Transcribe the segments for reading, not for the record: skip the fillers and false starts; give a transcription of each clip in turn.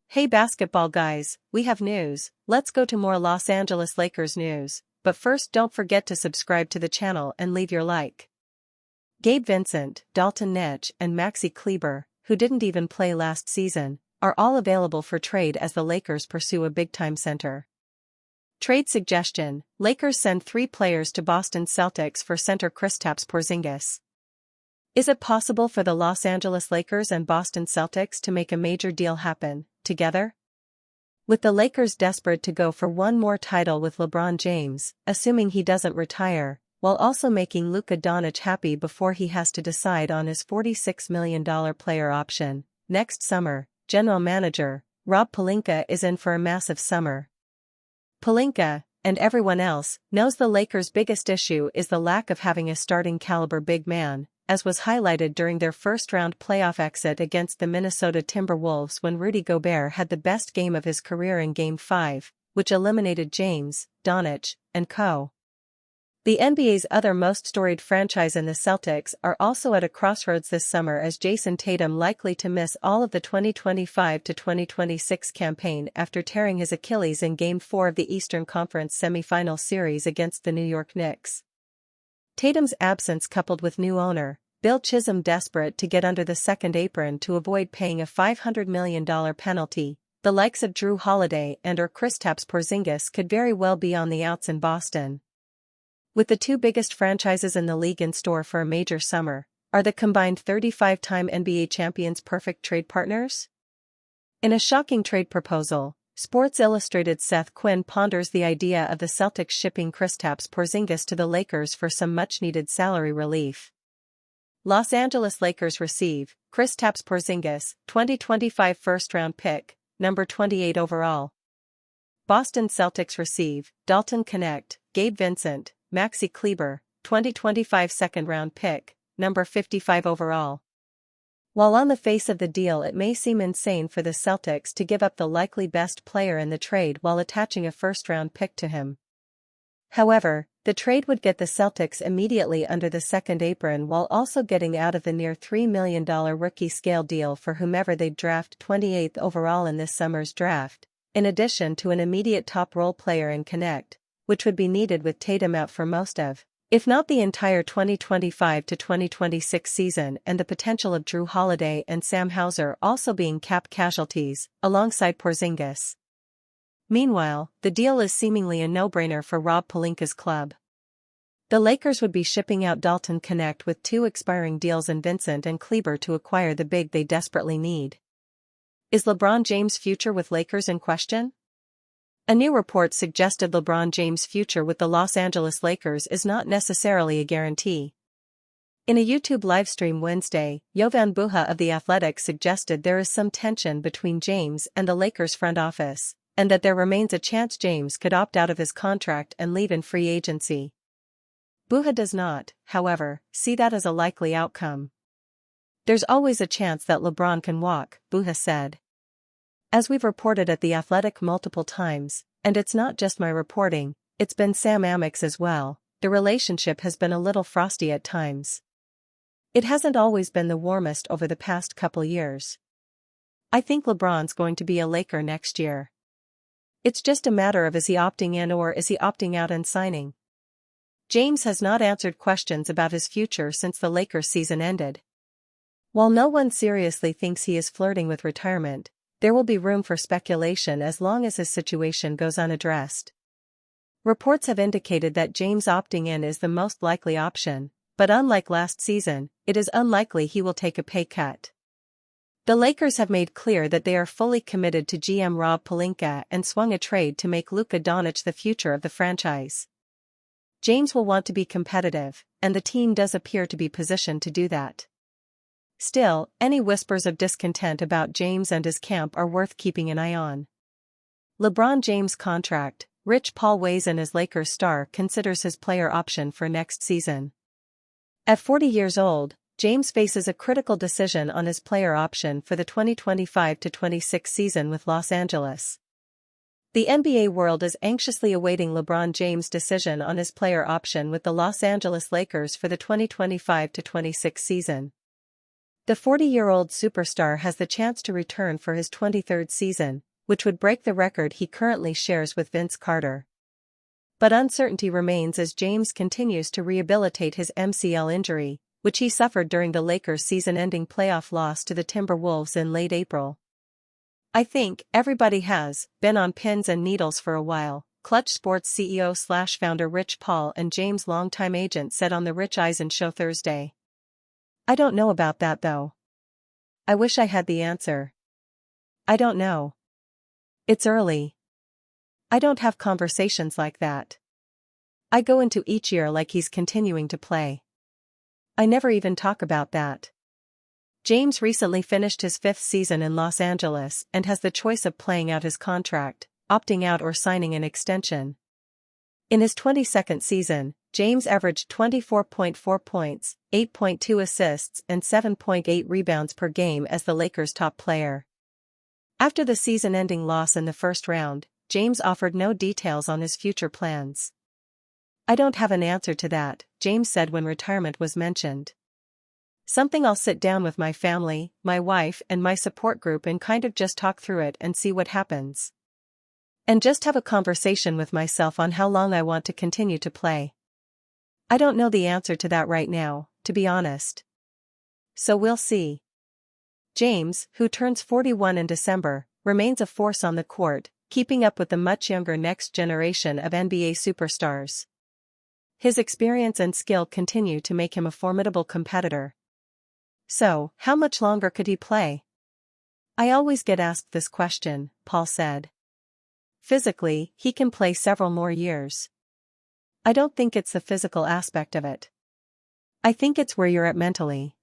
Hey basketball guys, we have news. Let's go to more Los Angeles Lakers news, but first don't forget to subscribe to the channel and leave your like. Gabe Vincent, Dalton Netsch and Maxi Kleber, who didn't even play last season, are all available for trade as the Lakers pursue a big-time center. Trade suggestion: Lakers send 3 players to Boston Celtics for center Kristaps Porzingis. Is it possible for the Los Angeles Lakers and Boston Celtics to make a major deal happen together? With the Lakers desperate to go for one more title with LeBron James, assuming he doesn't retire, while also making Luka Doncic happy before he has to decide on his $46 million player option next summer, General Manager Rob Pelinka is in for a massive summer. Pelinka, and everyone else, knows the Lakers' biggest issue is the lack of having a starting caliber big man, as was highlighted during their first-round playoff exit against the Minnesota Timberwolves when Rudy Gobert had the best game of his career in Game 5, which eliminated James, Doncic, and co. The NBA's other most storied franchise and the Celtics are also at a crossroads this summer, as Jason Tatum likely to miss all of the 2025 to 2026 campaign after tearing his Achilles in Game 4 of the Eastern Conference semifinal series against the New York Knicks. Tatum's absence, coupled with new owner Bill Chisholm desperate to get under the second apron to avoid paying a $500 million penalty, the likes of Jrue Holiday and/or Kristaps Porzingis could very well be on the outs in Boston. With the 2 biggest franchises in the league in store for a major summer, are the combined 35-time NBA champions perfect trade partners? In a shocking trade proposal, Sports Illustrated's Seth Quinn ponders the idea of the Celtics shipping Kristaps Porzingis to the Lakers for some much-needed salary relief. Los Angeles Lakers receive Kristaps Porzingis, 2025 first-round pick, number 28 overall. Boston Celtics receive Dalton Knecht, Gabe Vincent, Maxi Kleber, 2025 second-round pick, number 55 overall. While on the face of the deal it may seem insane for the Celtics to give up the likely best player in the trade while attaching a first-round pick to him. However, the trade would get the Celtics immediately under the second apron while also getting out of the near $3 million rookie-scale deal for whomever they'd draft 28th overall in this summer's draft, in addition to an immediate top role player in Knecht, which would be needed with Tatum out for most of, if not the entire 2025 to 2026 season, and the potential of Jrue Holiday and Sam Hauser also being cap casualties, alongside Porzingis. Meanwhile, the deal is seemingly a no-brainer for Rob Pelinka's club. The Lakers would be shipping out Dalton Knecht with 2 expiring deals and Vincent and Kleber to acquire the big they desperately need. Is LeBron James' future with Lakers in question? A new report suggested LeBron James' future with the Los Angeles Lakers is not necessarily a guarantee. In a YouTube livestream Wednesday, Jovan Buha of The Athletic suggested there is some tension between James and the Lakers front office, and that there remains a chance James could opt out of his contract and leave in free agency. Buha does not, however, see that as a likely outcome. There's always a chance that LeBron can walk, Buha said. As we've reported at The Athletic multiple times, and it's not just my reporting, it's been Sam Amick's as well, the relationship has been a little frosty at times. It hasn't always been the warmest over the past couple years. I think LeBron's going to be a Laker next year. It's just a matter of is he opting in or is he opting out and signing. James has not answered questions about his future since the Lakers season ended. While no one seriously thinks he is flirting with retirement, there will be room for speculation as long as his situation goes unaddressed. Reports have indicated that James opting in is the most likely option, but unlike last season, it is unlikely he will take a pay cut. The Lakers have made clear that they are fully committed to GM Rob Pelinka and swung a trade to make Luka Doncic the future of the franchise. James will want to be competitive, and the team does appear to be positioned to do that. Still, any whispers of discontent about James and his camp are worth keeping an eye on. LeBron James' contract: Rich Paul weighs in as Lakers star considers his player option for next season. At 40 years old, James faces a critical decision on his player option for the 2025-26 season with Los Angeles. The NBA world is anxiously awaiting LeBron James' decision on his player option with the Los Angeles Lakers for the 2025-26 season. The 40-year-old superstar has the chance to return for his 23rd season, which would break the record he currently shares with Vince Carter. But uncertainty remains as James continues to rehabilitate his MCL injury, which he suffered during the Lakers' season-ending playoff loss to the Timberwolves in late April. "I think everybody has been on pins and needles for a while," Clutch Sports CEO/founder Rich Paul and James' longtime agent said on The Rich Eisen Show Thursday. "I don't know about that though. I wish I had the answer. I don't know. It's early. I don't have conversations like that. I go into each year like he's continuing to play. I never even talk about that." James recently finished his 5th season in Los Angeles and has the choice of playing out his contract, opting out or signing an extension. In his 22nd season, James averaged 24.4 points, 8.2 assists and 7.8 rebounds per game as the Lakers' top player. After the season-ending loss in the first round, James offered no details on his future plans. "I don't have an answer to that," James said when retirement was mentioned. "Something I'll sit down with my family, my wife and my support group and kind of just talk through it and see what happens. And just have a conversation with myself on how long I want to continue to play. I don't know the answer to that right now, to be honest. So we'll see." James, who turns 41 in December, remains a force on the court, keeping up with the much younger next generation of NBA superstars. His experience and skill continue to make him a formidable competitor. "So, how much longer could he play? I always get asked this question," Paul said. "Physically, he can play several more years. I don't think it's the physical aspect of it. I think it's where you're at mentally.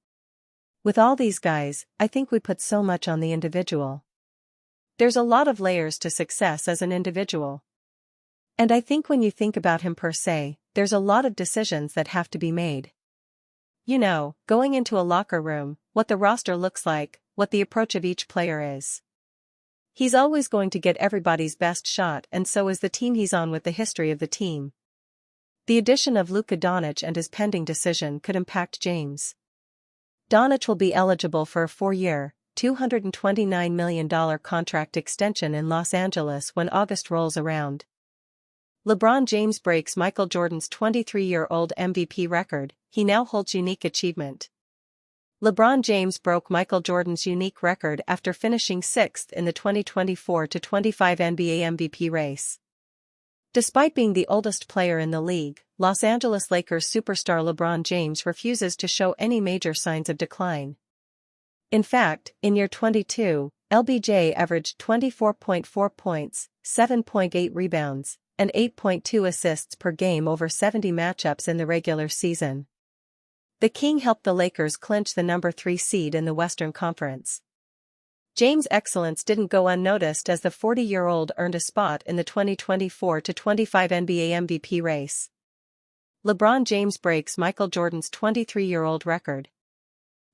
With all these guys, I think we put so much on the individual. There's a lot of layers to success as an individual. And I think when you think about him per se, there's a lot of decisions that have to be made. You know, going into a locker room, what the roster looks like, what the approach of each player is. He's always going to get everybody's best shot and so is the team he's on with the history of the team. The addition of Luka Doncic and his pending decision could impact James. Doncic will be eligible for a 4-year, $229 million contract extension in Los Angeles when August rolls around. LeBron James breaks Michael Jordan's 23-year-old MVP record. He now holds unique achievement. LeBron James broke Michael Jordan's unique record after finishing 6th in the 2024-25 NBA MVP race. Despite being the oldest player in the league, Los Angeles Lakers superstar LeBron James refuses to show any major signs of decline. In fact, in year 22, LBJ averaged 24.4 points, 7.8 rebounds, and 8.2 assists per game over 70 matchups in the regular season. The King helped the Lakers clinch the number 3 seed in the Western Conference. James' excellence didn't go unnoticed as the 40-year-old earned a spot in the 2024-25 NBA MVP race. LeBron James breaks Michael Jordan's 23-year-old record.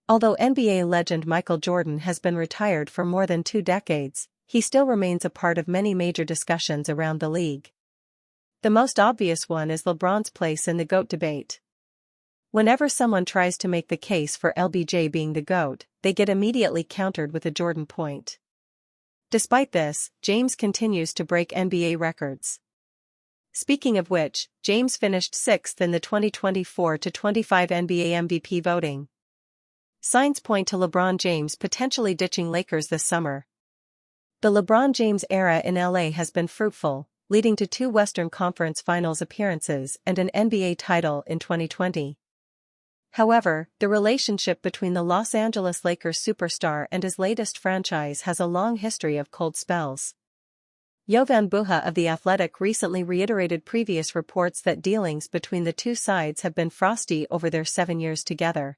Although NBA legend Michael Jordan has been retired for more than 2 decades, he still remains a part of many major discussions around the league. The most obvious one is LeBron's place in the GOAT debate. Whenever someone tries to make the case for LBJ being the GOAT, they get immediately countered with a Jordan point. Despite this, James continues to break NBA records. Speaking of which, James finished 6th in the 2024-25 NBA MVP voting. Signs point to LeBron James potentially ditching Lakers this summer. The LeBron James era in LA has been fruitful, leading to 2 Western Conference Finals appearances and an NBA title in 2020. However, the relationship between the Los Angeles Lakers superstar and his latest franchise has a long history of cold spells. Jovan Buha of The Athletic recently reiterated previous reports that dealings between the two sides have been frosty over their 7 years together.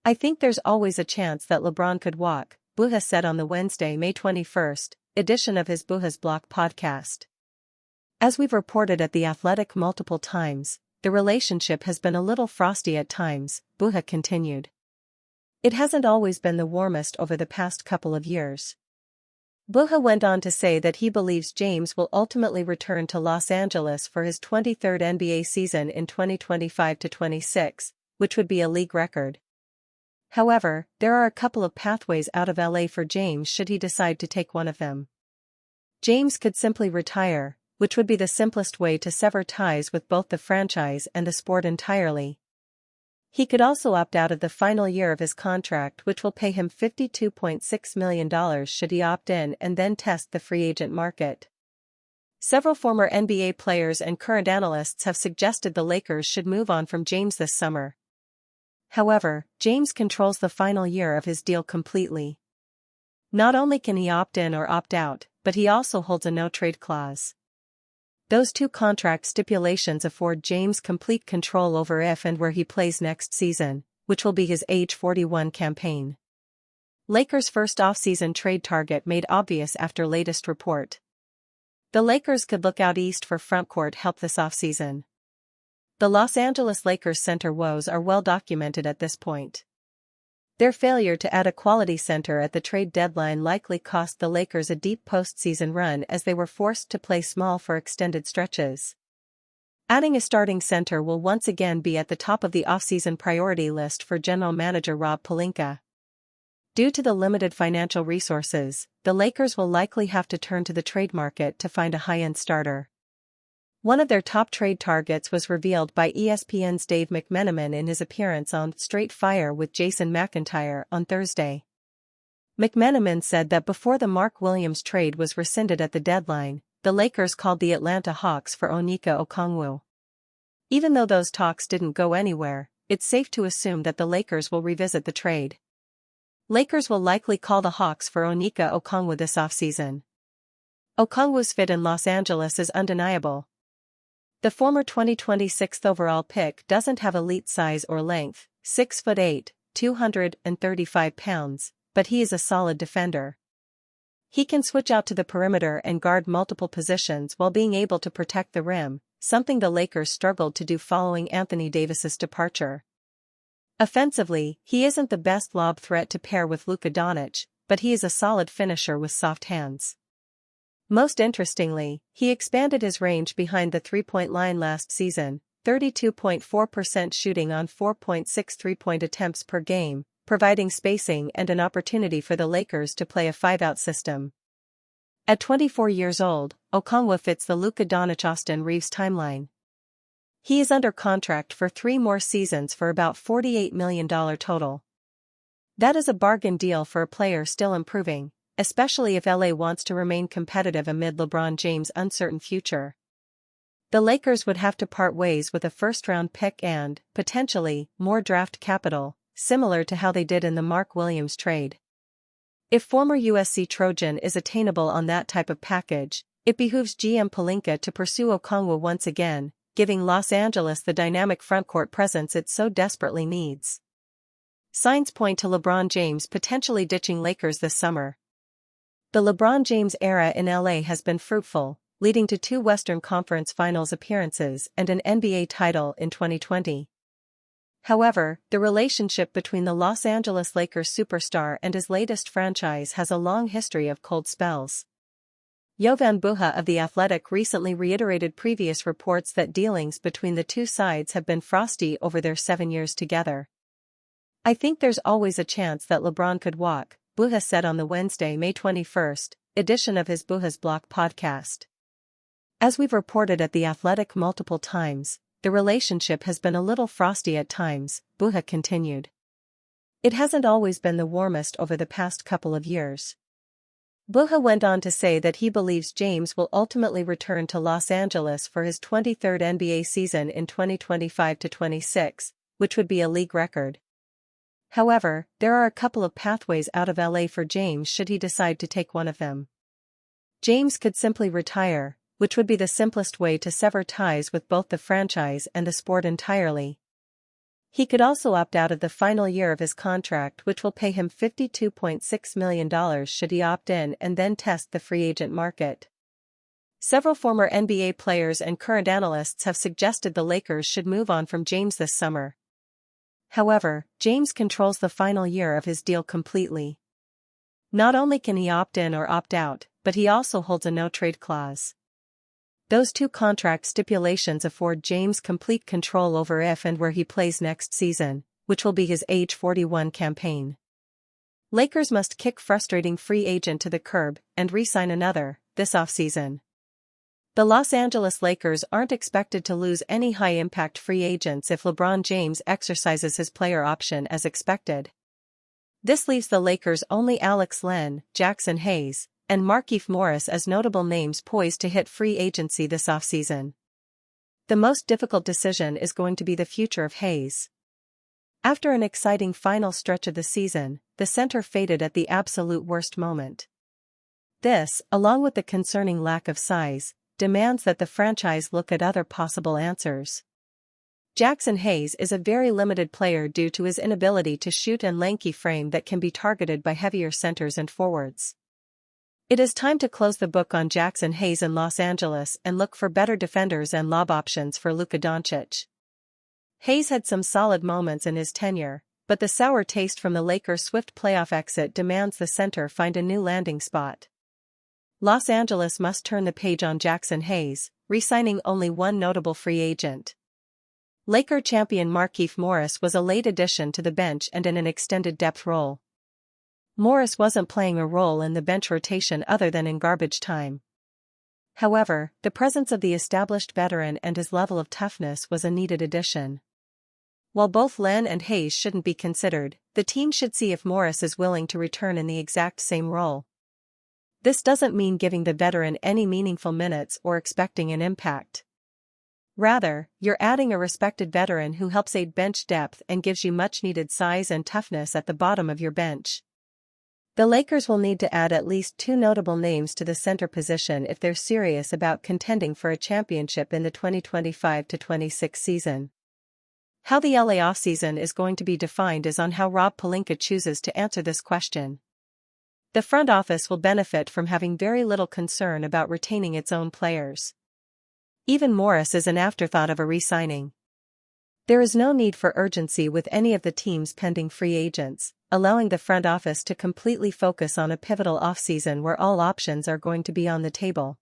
"I think there's always a chance that LeBron could walk," Buha said on the Wednesday, May 21st, edition of his Buha's Block podcast. "As we've reported at The Athletic multiple times, the relationship has been a little frosty at times," Buha continued. "It hasn't always been the warmest over the past couple of years. Buha went on to say that he believes James will ultimately return to Los Angeles for his 23rd NBA season in 2025-26, which would be a league record. However, there are a couple of pathways out of LA for James should he decide to take one of them. James could simply retire, which would be the simplest way to sever ties with both the franchise and the sport entirely. He could also opt out of the final year of his contract, which will pay him $52.6 million should he opt in and then test the free agent market. Several former NBA players and current analysts have suggested the Lakers should move on from James this summer. However, James controls the final year of his deal completely. Not only can he opt in or opt out, but he also holds a no-trade clause. Those two contract stipulations afford James complete control over if and where he plays next season, which will be his age 41 campaign. Lakers' first off-season trade target made obvious after latest report. The Lakers could look out east for frontcourt help this offseason. The Los Angeles Lakers center woes are well documented at this point. Their failure to add a quality center at the trade deadline likely cost the Lakers a deep postseason run as they were forced to play small for extended stretches. Adding a starting center will once again be at the top of the offseason priority list for general manager Rob Pelinka. Due to the limited financial resources, the Lakers will likely have to turn to the trade market to find a high-end starter. One of their top trade targets was revealed by ESPN's Dave McMenamin in his appearance on Straight Fire with Jason McIntyre on Thursday. McMenamin said that before the Mark Williams trade was rescinded at the deadline, the Lakers called the Atlanta Hawks for Onyeka Okongwu. Even though those talks didn't go anywhere, it's safe to assume that the Lakers will revisit the trade. Lakers will likely call the Hawks for Onyeka Okongwu this offseason. Okongwu's fit in Los Angeles is undeniable. The former 2026th overall pick doesn't have elite size or length, 6'8", 235 pounds, but he is a solid defender. He can switch out to the perimeter and guard multiple positions while being able to protect the rim, something the Lakers struggled to do following Anthony Davis's departure. Offensively, he isn't the best lob threat to pair with Luka Doncic, but he is a solid finisher with soft hands. Most interestingly, he expanded his range behind the three-point line last season, 32.4% shooting on 4.6 three-point attempts per game, providing spacing and an opportunity for the Lakers to play a five-out system. At 24 years old, Okongwu fits the Luka Doncic-Austin Reeves timeline. He is under contract for 3 more seasons for about $48 million total. That is a bargain deal for a player still improving, especially if LA wants to remain competitive amid LeBron James' uncertain future. The Lakers would have to part ways with a first-round pick and, potentially, more draft capital, similar to how they did in the Mark Williams trade. If former USC Trojan is attainable on that type of package, it behooves GM Pelinka to pursue Okongwu once again, giving Los Angeles the dynamic frontcourt presence it so desperately needs. Signs point to LeBron James potentially ditching Lakers this summer. The LeBron James era in LA has been fruitful, leading to 2 Western Conference Finals appearances and an NBA title in 2020. However, the relationship between the Los Angeles Lakers superstar and his latest franchise has a long history of cold spells. Jovan Buha of The Athletic recently reiterated previous reports that dealings between the two sides have been frosty over their 7 years together. "I think there's always a chance that LeBron could walk," Buha said on the Wednesday, May 21st, edition of his Buha's Block podcast. "As we've reported at The Athletic multiple times, the relationship has been a little frosty at times," Buha continued. "It hasn't always been the warmest over the past couple of years." Buha went on to say that he believes James will ultimately return to Los Angeles for his 23rd NBA season in 2025-26, which would be a league record. However, there are a couple of pathways out of LA for James should he decide to take one of them. James could simply retire, which would be the simplest way to sever ties with both the franchise and the sport entirely. He could also opt out of the final year of his contract, which will pay him $52.6 million should he opt in and then test the free agent market. Several former NBA players and current analysts have suggested the Lakers should move on from James this summer. However, James controls the final year of his deal completely. Not only can he opt in or opt out, but he also holds a no-trade clause. Those two contract stipulations afford James complete control over if and where he plays next season, which will be his age 41 campaign. Lakers must kick frustrating free agent to the curb and re-sign another, this offseason. The Los Angeles Lakers aren't expected to lose any high-impact free agents if LeBron James exercises his player option as expected. This leaves the Lakers' only Alex Len, Jackson Hayes, and Markieff Morris as notable names poised to hit free agency this offseason. The most difficult decision is going to be the future of Hayes. After an exciting final stretch of the season, the center faded at the absolute worst moment. This, along with the concerning lack of size, demands that the franchise look at other possible answers. Jackson Hayes is a very limited player due to his inability to shoot and lanky frame that can be targeted by heavier centers and forwards. It is time to close the book on Jackson Hayes in Los Angeles and look for better defenders and lob options for Luka Doncic. Hayes had some solid moments in his tenure, but the sour taste from the Lakers' swift playoff exit demands the center find a new landing spot. Los Angeles must turn the page on Jackson Hayes, re-signing only one notable free agent. Laker champion Markieff Morris was a late addition to the bench and in an extended depth role. Morris wasn't playing a role in the bench rotation other than in garbage time. However, the presence of the established veteran and his level of toughness was a needed addition. While both Len and Hayes shouldn't be considered, the team should see if Morris is willing to return in the exact same role. This doesn't mean giving the veteran any meaningful minutes or expecting an impact. Rather, you're adding a respected veteran who helps aid bench depth and gives you much-needed size and toughness at the bottom of your bench. The Lakers will need to add at least two notable names to the center position if they're serious about contending for a championship in the 2025-26 season. How the LA offseason is going to be defined is on how Rob Pelinka chooses to answer this question. The front office will benefit from having very little concern about retaining its own players. Even Morris is an afterthought of a re-signing. There is no need for urgency with any of the team's pending free agents, allowing the front office to completely focus on a pivotal offseason where all options are going to be on the table.